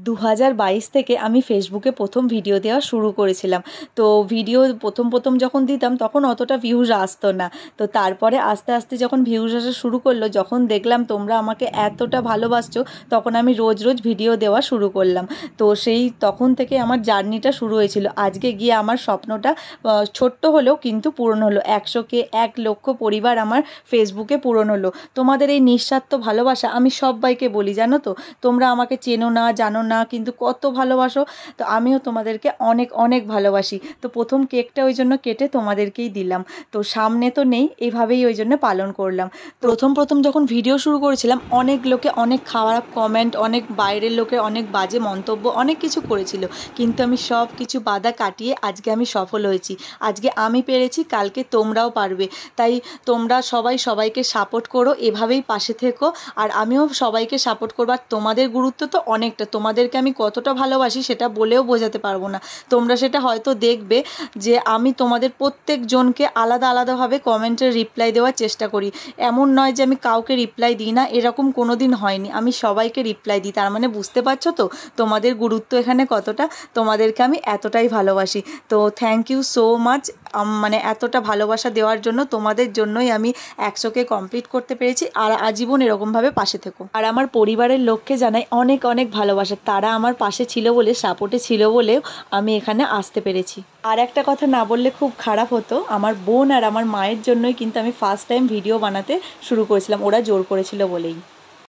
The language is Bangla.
2022 থেকে আমি ফেসবুকে প্রথম ভিডিও দেওয়া শুরু করেছিলাম। তো ভিডিও প্রথম যখন দিতাম তখন অতটা ভিউজ আসতো না। তো তারপরে আস্তে আস্তে যখন ভিউজ আসা শুরু করলো, যখন দেখলাম তোমরা আমাকে এতটা ভালোবাসছো, তখন আমি রোজ ভিডিও দেওয়া শুরু করলাম। তো সেই তখন থেকে আমার জার্নিটা শুরু হয়েছিল। আজকে গিয়ে আমার স্বপ্নটা ছোট্ট হলেও কিন্তু পূরণ হলো। 100K 1 লক্ষ পরিবার আমার ফেসবুকে পূরণ হলো। তোমাদের এই নিঃস্বার্থ ভালোবাসা আমি সব্বাইকে বলি, জানো তো, তোমরা আমাকে চেনো না জানো না কিন্তু কত ভালোবাসো। তো আমিও তোমাদেরকে অনেক অনেক ভালোবাসি। তো প্রথম কেকটা ওই জন্য কেটে তোমাদেরকেই দিলাম। তো সামনে তো নেই, এইভাবেই ওই জন্য পালন করলাম। প্রথম যখন ভিডিও শুরু করেছিলাম অনেক লোকে অনেক খারাপ কমেন্ট, অনেক বাইরের লোকের অনেক বাজে মন্তব্য, অনেক কিছু করেছিল, কিন্তু আমি সব কিছু বাধা কাটিয়ে আজকে আমি সফল হয়েছি। আজকে আমি পেরেছি, কালকে তোমরাও পারবে। তাই তোমরা সবাই সবাইকে সাপোর্ট করো, এভাবেই পাশে থেকো। আর আমিও সবাইকে সাপোর্ট করবো। আর তোমাদের গুরুত্ব তো অনেকটা, তোমাদেরকে আমি কতটা ভালোবাসি সেটা বলেও বোঝাতে পারবো না। তোমরা সেটা হয়তো দেখবে যে আমি তোমাদের প্রত্যেকজনকে আলাদা আলাদাভাবে কমেন্টের রিপ্লাই দেওয়ার চেষ্টা করি। এমন নয় যে আমি কাউকে রিপ্লাই দিই না, এরকম কোনো দিন হয়নি। আমি সবাইকে রিপ্লাই দিই। তার মানে বুঝতে পারছো তো তোমাদের গুরুত্ব এখানে কতটা, তোমাদেরকে আমি এতটাই ভালোবাসি। তো থ্যাংক ইউ সো মাচ, মানে এতটা ভালোবাসা দেওয়ার জন্য। তোমাদের জন্যই আমি 100K কমপ্লিট করতে পেরেছি। আর আজীবন এরকমভাবে পাশে থেকো। আর আমার পরিবারের লোককে জানাই অনেক অনেক ভালোবাসা। তারা আমার পাশে ছিল বলে, সাপোর্টে ছিল বলেও আমি এখানে আসতে পেরেছি। আর একটা কথা না বললে খুব খারাপ হতো, আমার বোন আর আমার মায়ের জন্যই কিন্তু আমি ফার্স্ট টাইম ভিডিও বানাতে শুরু করেছিলাম। ওরা জোর করেছিল বলেই।